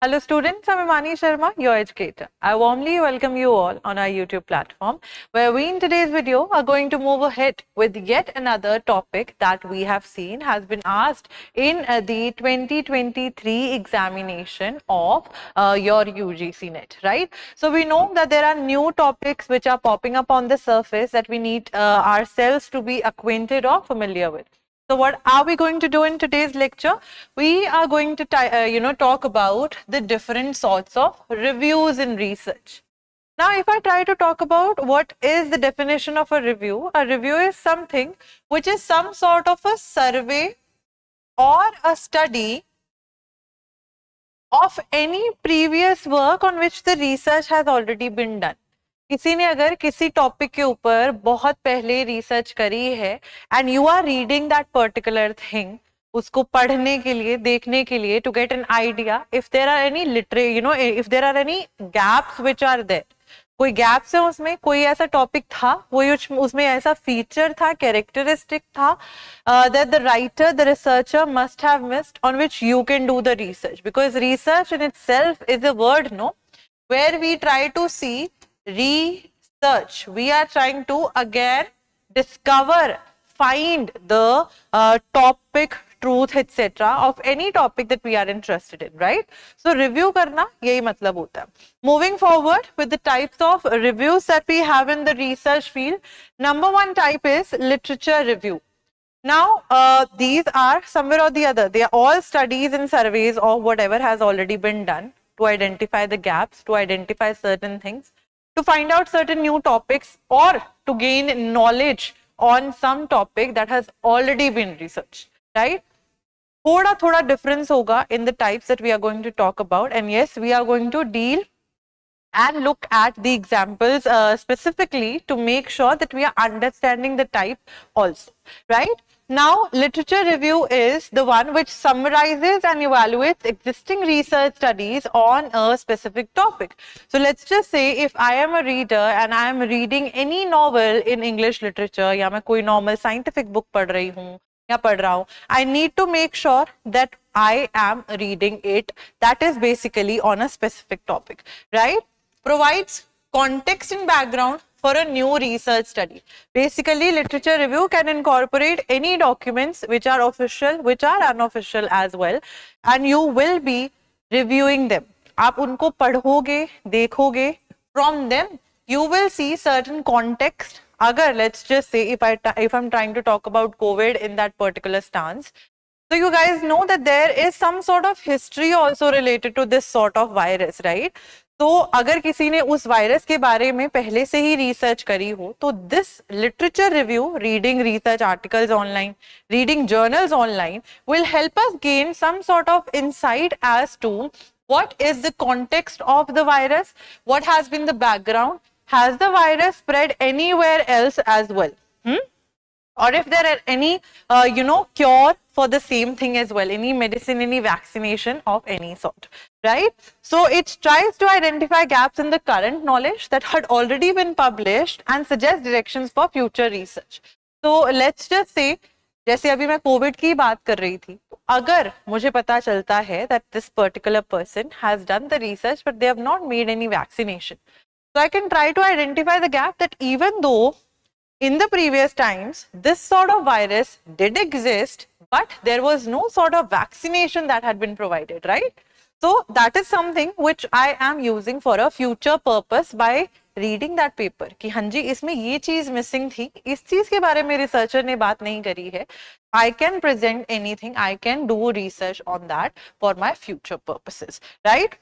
Hello students, I'm Imani Sharma, your educator. I warmly welcome you all on our YouTube platform, where we in today's video are going to move ahead with yet another topic that we have seen has been asked in the 2023 examination of your UGC NET, right? So we know that there are new topics which are popping up on the surface that we need ourselves to be acquainted or familiar with. So what are we going to do in today's lecture? We are going to talk about the different sorts of reviews in research. Now, if I try to talk about what is the definition of a review is something which is some sort of a survey or a study of any previous work on which the research has already been done. किसी ने अगर किसी topic के ऊपर बहुत पहले research करी है and you are reading that particular thing, उसको पढ़ने के लिए, देखने के लिए, to get an idea if there are any if there are any gaps which are there, कोई गैप्स है उसमें, कोई ऐसा टॉपिक था, कोई उसमें ऐसा फीचर था, कैरेक्टरिस्टिक था that the writer, the researcher must have missed, on which you can do the research, because research in itself is a word, no, where we try to see research. We are trying to again discover, find the topic, truth, etc. of any topic that we are interested in, right? So review karna yahi matlab hota hai. Moving forward with the types of reviews that we have in the research field, number one type is literature review. Now these are somewhere or the other, they are all studies and surveys of whatever has already been done to identify the gaps, to identify certain things, to find out certain new topics, or to gain knowledge on some topic that has already been researched, right? Thoda difference hoga in the types that we are going to talk about, and yes, we are going to deal and look at the examples specifically to make sure that we are understanding the type also, right? Now, literature review is the one which summarizes and evaluates existing research studies on a specific topic. So let's just say if I am a reader and I am reading any novel in English literature, या मैं कोई normal scientific book पढ़ रही हूँ या पढ़ रहा हूँ, I need to make sure that I am reading it that is basically on a specific topic, right? Provides context and background for a new research study. Basically, literature review can incorporate any documents which are official, which are unofficial as well, and you will be reviewing them. आप उनको पढ़ोगे, देखोगे, from them you will see certain context. अगर let's just say if I'm trying to talk about COVID in that particular stance, so you guys know that there is some sort of history also related to this sort of virus, right? तो अगर किसी ने उस virus के बारे में पहले से ही रिसर्च करी हो, तो this literature review, reading research articles online, reading journals online, will help us gain some sort of insight as to what is the context of the virus, what has been the background, has the virus spread anywhere else as well, or if there are any cure for the same thing as well, any medicine, any vaccination of any sort, right? So it tries to identify gaps in the current knowledge that had already been published and suggest directions for future research. So let's just say, जैसे अभी मैं Covid की बात कर रही थी, तो अगर मुझे पता चलता है that this particular person has done the research but they have not made any vaccination, so I can try to identify the gap that even though in the previous times this sort of virus did exist, but there was no sort of vaccination that had been provided, right? So that is something which I am using for a future purpose by reading that paper कि हाँ जी इसमें ये चीज missing थी, इस चीज के बारे में रिसर्चर ने बात नहीं करी है. I can present anything, I can do research on that for my future purposes, right?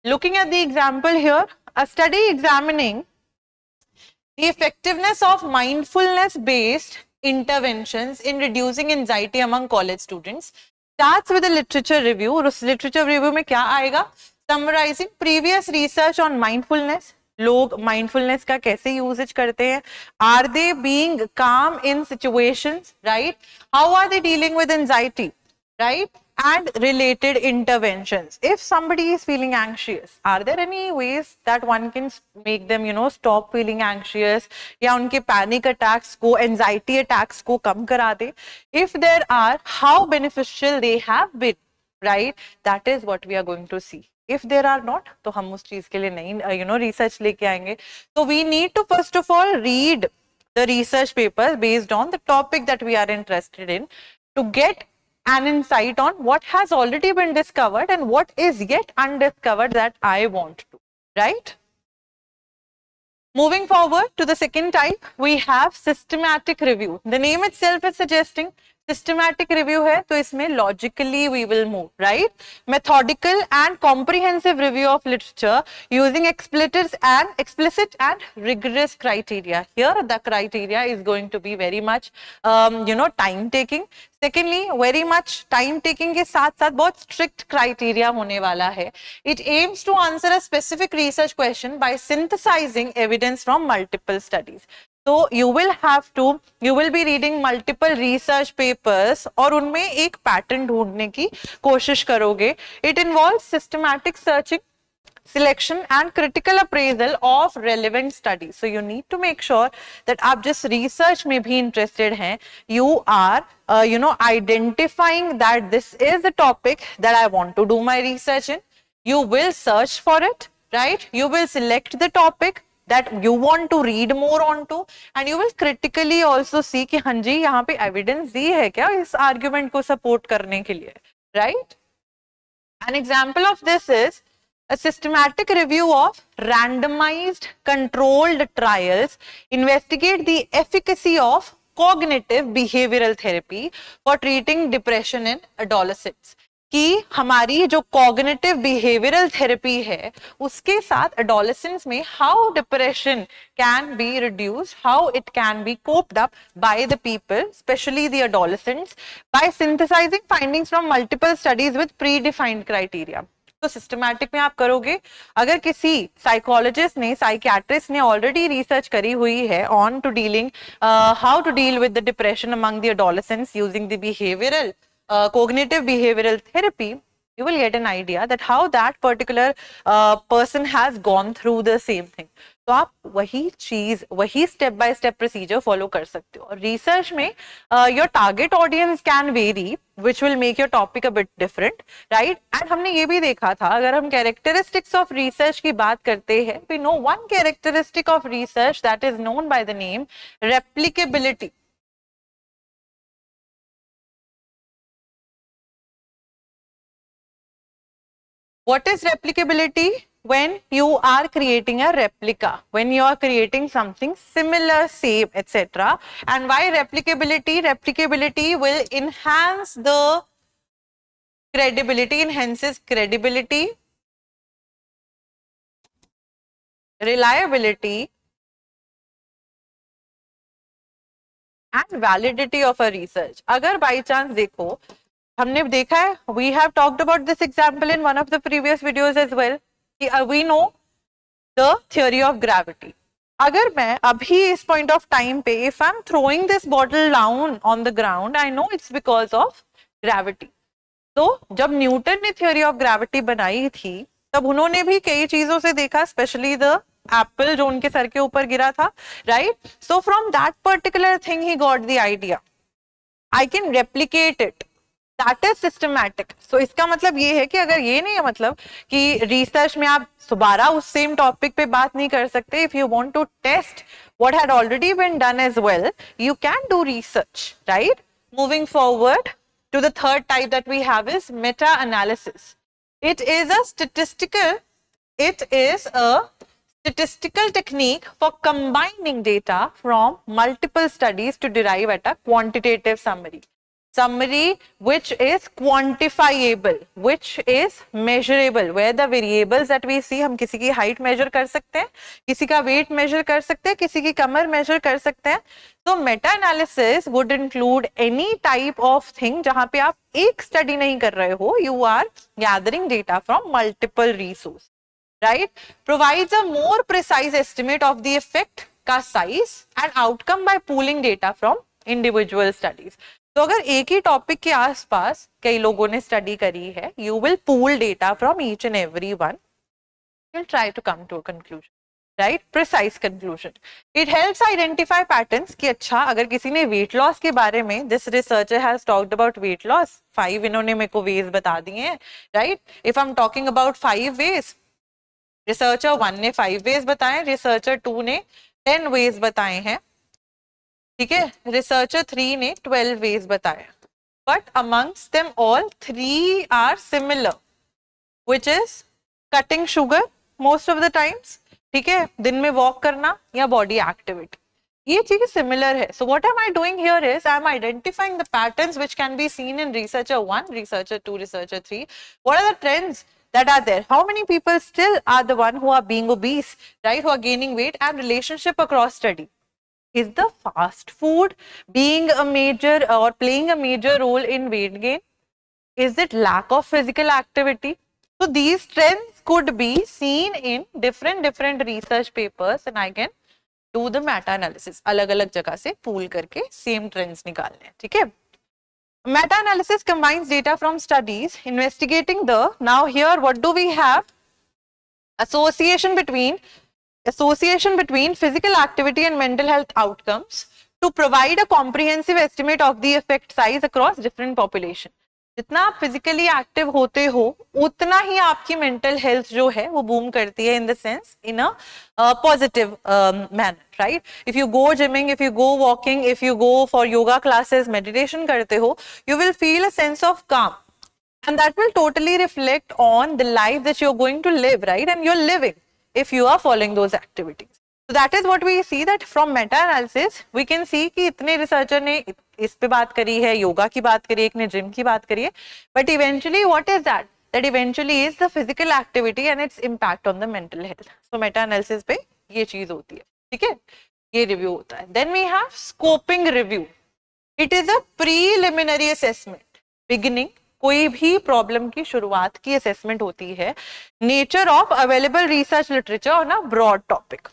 Looking at the example here, a study examining the effectiveness of mindfulness-based interventions in reducing anxiety among college students starts with a literature review. और उस literature review में क्या आएगा? Summarizing previous research on mindfulness. लोग mindfulness का कैसे usage करते हैं? Are they being calm in situations, right? How are they dealing with anxiety, right? And related interventions. If somebody is feeling anxious, are there any ways that one can make them, stop feeling anxious, या उनके panic attacks को, anxiety attacks को कम करा दे? If there are, how beneficial they have been, right? That is what we are going to see. If there are not तो हम उस चीज के लिए नहीं रिसर्च लेके आएंगे. तो we need to first of all read the research papers based on the topic that we are interested in to get an insight on what has already been discovered and what is yet undiscovered that I want to, right? Moving forward to the second type, we have systematic review. The name itself is suggesting systematic review है, तो इसमें logically we will move, right? Methodical and comprehensive review of literature using explicit and rigorous criteria. Here the criteria is going to be very much time taking. Secondly, very much time taking के साथ साथ बहुत strict criteria होने वाला है. It aims to answer a specific research question by synthesizing evidence from multiple studies. So you will be reading multiple research papers और उनमें एक पैटर्न ढूंढने की कोशिश करोगे. It involves systematic searching, selection and critical appraisal of relevant studies. So you need to make sure that आप जिस research में भी interested हैं, you are identifying that this is the topic that I want to do my research in. You will search for it, right? You will select the topic that you want to read more onto and you will critically also see कि हाँ जी यहाँ पे evidence दी है क्या इस argument को support करने के लिए, right? An example of this is a systematic review of randomized controlled trials investigate the efficacy of cognitive behavioral therapy for treating depression in adolescents. कि हमारी जो कॉग्निटिव बिहेवियरल थेरेपी है उसके साथ एडोलेसेंस में how depression can be reduced, how it can be coped up by the people especially the adolescents by synthesising findings from multiple studies with predefined criteria. तो systematic में आप करोगे, अगर किसी साइकोलॉजिस्ट ने साइकियाट्रिस्ट ने already research करी हुई है on to dealing how to deal with the depression among the adolescents using the behavioural cognitive behavioral therapy, you will get an idea that how that particular person has gone through the same thing. तो आप वही चीज वही step by step procedure follow कर सकते हो. और research में your target audience can very which will make your topic a bit different, right? And हमने ये भी देखा था, अगर हम कैरेक्टरिस्टिक्स ऑफ रिसर्च की बात करते हैं, we know one characteristic of research that is known by the name replicability. What is replicability? When you are creating a replica, when you are creating something similar, same, etc. And why replicability? Replicability will enhance the credibility, enhances credibility, reliability, and validity of a research. अगर by chance देखो, हमने देखा है, we have talked about this example in one of the previous videos as well, कि we know the theory of gravity. अगर मैं अभी इस point of time पे if I'm throwing this bottle down on the ground, I know it's because of gravity. तो जब Newton ने theory of gravity बनाई थी तब उन्होंने भी कई चीजों से देखा, especially the apple जो उनके सर के ऊपर गिरा था, right? So from that particular thing he got the idea. I can replicate it. That is systematic. So इसका मतलब ये है कि अगर ये नहीं है मतलब कि रिसर्च में आप दोबारा उस सेम टॉपिक पे बात नहीं कर सकते. If you want to test what had already been done as well, you can do research, right? Moving forward to the third type that we have is meta-analysis. It is a statistical technique for combining data from multiple studies to derive at a quantitative summary which is quantifiable, which is measurable, where the variables that we see, हम किसी की height measure कर सकते हैं, किसी का weight measure कर सकते हैं, किसी की कमर measure कर सकते हैं. So meta analysis would include any type of thing जहाँ पे आप एक study नहीं कर रहे हो, you are gathering data from multiple resources, right? Provides a more precise estimate of the effect का size and outcome by pooling data from individual studies. तो अगर एक ही टॉपिक के आसपास कई लोगों ने स्टडी करी है, you will pool data from each and every one, you will try to come to a conclusion. Right, precise conclusion. It helps identify patterns कि अच्छा अगर किसी ने वेट लॉस के बारे में, this researcher has talked about weight loss, 5 इन्होंने मेरे को वेज बता दिए हैं, right. If I am talking about 5 ways, researcher 1 ने 5 वेज बताए, रिसर्चर 2 ने 10 वेज बताए हैं, ठीक है, रिसर्चर 3 ने 12 वेज बताए. But amongst them all 3 are similar, which is cutting sugar most of the times, ठीक है, दिन में वॉक करना या बॉडी एक्टिविटी, ये चीज सिमिलर है. So what am I doing here is I am identifying the patterns which can be seen in researcher 1, researcher 2, researcher 3. What are the trends that are there? How many people still are the one who are being obese, right, who are gaining weight, and relationship across study. Is the fast food being a major or playing a major role in weight gain? Is it lack of physical activity? So these trends could be seen in different research papers, and I can do the meta analysis. अलग-अलग जगह से pool करके same trends निकालने हैं, ठीक है. Meta-analysis combines data from studies investigating the, now here what do we have? Association between physical activity and mental health outcomes to provide a comprehensive estimate of the effect size across different population. जितना आप physically active होते हो उतना ही आपकी mental health जो है वो boom करती है, in the sense in a positive manner, right. If you go gymming, if you go walking, if you go for yoga classes, meditation करते हो, you will feel a sense of काम, and that will totally reflect on the life that you're going to live, right, and you're living if you are following those activities. So that is what we see, that from meta analysis we can see कि इतने researcher ने इस पे बात करी है, योगा की बात करी है, एक ने जिम की बात करी है, but eventually what is that? That eventually is the physical activity and its impact on the mental health. So meta analysis पे ये चीज होती है, ठीक है, ये रिव्यू होता है. Then we have scoping review. It is a preliminary assessment. Beginning, कोई भी प्रॉब्लम की शुरुआत की असेसमेंट होती है. Nature of available research literature on a broad topic.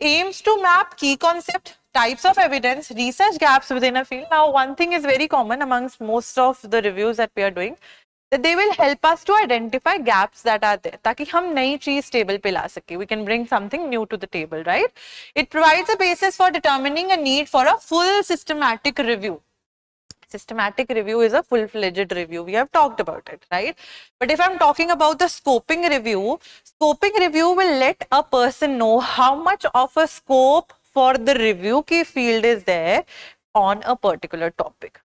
Aims to map key concept, types of evidence, research gaps within a field. Now, one thing is very common amongst most of the reviews that we are doing, that they will help us to identify gaps that are there, ताकि हम नई चीज table पे ला सके. We can bring something new to the table, right? It provides a basis for determining a need for a full systematic review. Systematic review is a full-fledged review. We have talked about it, right? But if I'm talking about the scoping review will let a person know how much of a scope for the review की field is there on a particular topic,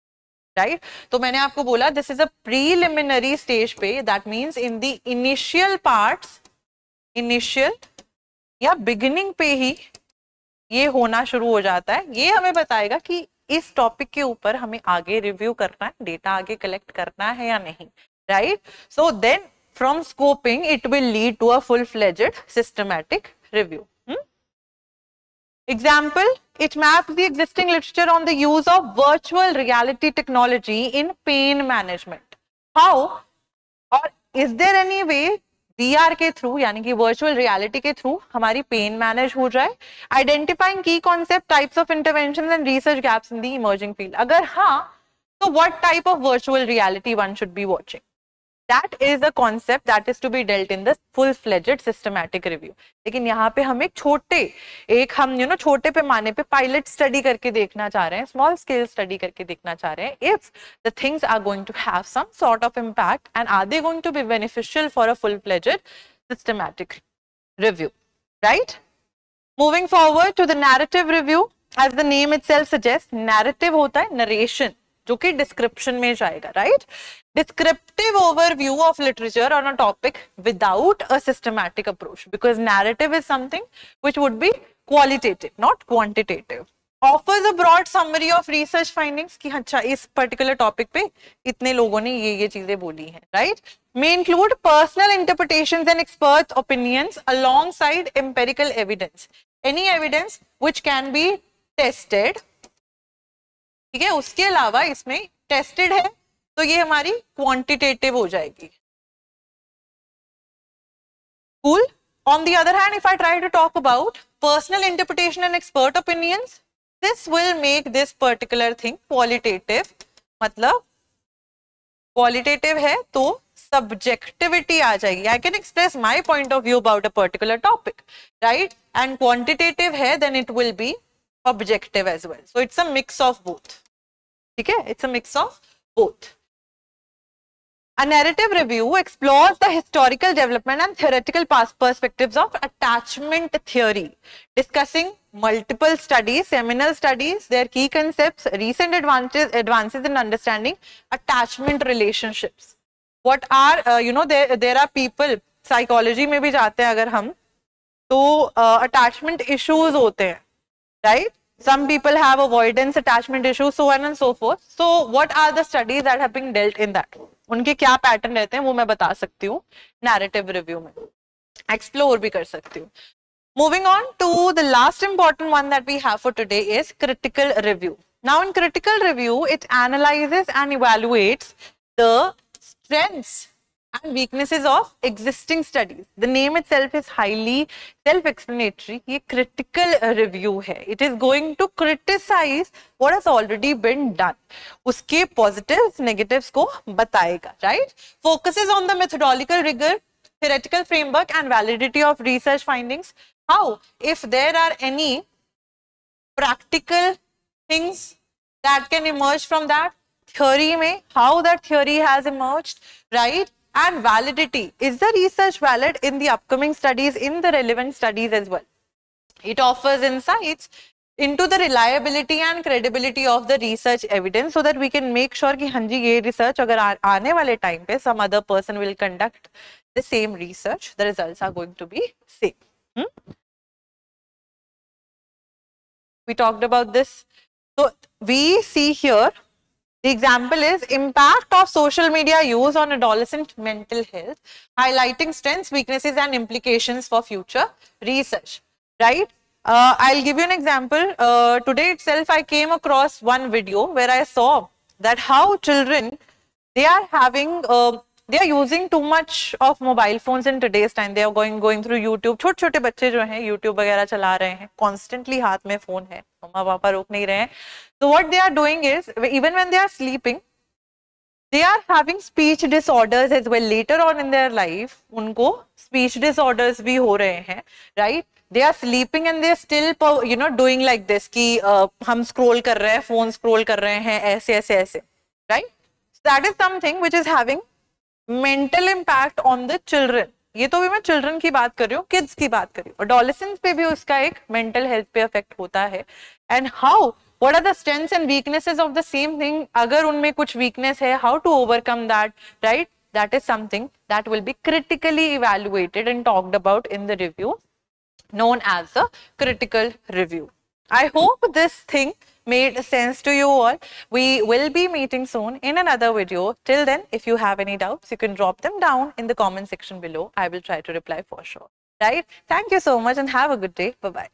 right? तो मैंने आपको बोला this is a preliminary stage पे, that means in the initial parts, initial या beginning पे ही ये होना शुरू हो जाता है. ये हमें बताएगा कि इस टॉपिक के ऊपर हमें आगे रिव्यू करना है, डेटा आगे कलेक्ट करना है या नहीं, right. So then from scoping it will lead to a full fledged systematic review. Example, it maps the existing literature on the use of virtual reality technology in pain management. How, or is there any way VR के through, यानी कि virtual reality के through हमारी pen manage हो जाए. Identifying की concept, types of intervention and research gaps in the emerging field. अगर हाँ, तो what type of virtual reality one should be watching. That is the concept that is to be dealt in the full-fledged systematic review. लेकिन यहाँ पे हम हम छोटे पैमाने पे पायलट स्टडी करके देखना चाह रहे हैं, स्मॉल स्केल स्टडी करके देखना चाह रहे हैं, if the things are going to have some sort of impact and are they going to be beneficial for a full-fledged systematic review, right? Moving forward to the narrative review, as the name itself suggests, narrative होता है narration, जो कि description में जाएगा, right. Descriptive overview of literature on a topic without a systematic approach, because narrative is something which would be qualitative not quantitative. Offers a broad summary of research findings कि अच्छा इस particular topic पे इतने लोगों ने ये चीजें बोली हैं, right. may include personal interpretations and expert opinions alongside empirical evidence, any evidence which can be tested. ठीक है, उसके अलावा इसमें टेस्टेड है तो ये हमारी क्वांटिटेटिव हो जाएगी. Cool. On the other hand, if I try to talk about personal interpretation and expert opinions, this will make this particular thing qualitative. मतलब qualitative है तो subjectivity आ जाएगी. I can express my point of view about a particular topic, right? And quantitative है, then it will be objective as well. So it's a mix of both. ठीक है? It's a mix of both. A narrative review explores the historical development and theoretical perspectives of attachment theory, discussing multiple studies, seminal studies, their key concepts, recent advances in understanding attachment relationships. What are, there are people, psychology में भी जाते हैं अगर हम, तो attachment issues होते हैं, right? Some people have avoidance attachment issues, so on and so forth. So what are the studies that have been dealt in that? उनके क्या पैटर्न रहते हैं वो मैं बता सकती हूँ नैरेटिव रिव्यू में, एक्सप्लोर भी कर सकती हूँ. Moving on to the last important one that we have for today is critical review. Now in critical review, it analyzes and evaluates the strengths and weaknesses of existing studies. The name itself is highly self-explanatory. ये critical review है. It is going to criticize what has already been done. उसके positives, negatives को बताएगा, right? Focuses on the methodological rigor, theoretical framework and validity of research findings. How, if there are any practical things that can emerge from that theory में, how that theory has emerged, right? And validity, is the research valid in the upcoming studies, in the relevant studies as well. It offers insights into the reliability and credibility of the research evidence so that we can make sure कि हाँ जी ये research अगर आने वाले time पे some other person will conduct the same research, the results are going to be same. We talked about this. So we see here, the example is impact of social media use on adolescent mental health, highlighting strengths, weaknesses and implications for future research, right? I'll give you an example. Today itself I came across one video where I saw that how children, they are having they are using too much of mobile phones in today's time. They are going through YouTube. छोटे छोटे बच्चे जो हैं YouTube वगैरह चला रहे हैं, constantly हाथ में phone है, मम्मा पापा रोक नहीं रहे हैं. So what they are doing is, even when they are sleeping, they are having speech disorders as well. Later on in their life, उनको speech disorders भी हो रहे हैं, right? They are sleeping and they are still, doing like this कि हम scroll कर रहे हैं, phone scroll कर रहे हैं, ऐसे ऐसे ऐसे, right? So that is something which is having mental impact on the children. ये तो भी मैं children की बात कर रही हूँ, kids की बात कर रही हूँ. Adolescents पे भी उसका एक mental health पे effect होता है. And how, what are the strengths and weaknesses of the same thing? अगर उनमें कुछ weakness है, how to overcome that, right? That is something that will be critically evaluated and talked about in the review, known as the critical review. I hope this thing made sense to you all. We will be meeting soon in another video. Till then, if you have any doubts, you can drop them down in the comment section below. I will try to reply for sure. Right? Thank you so much and have a good day. Bye-bye.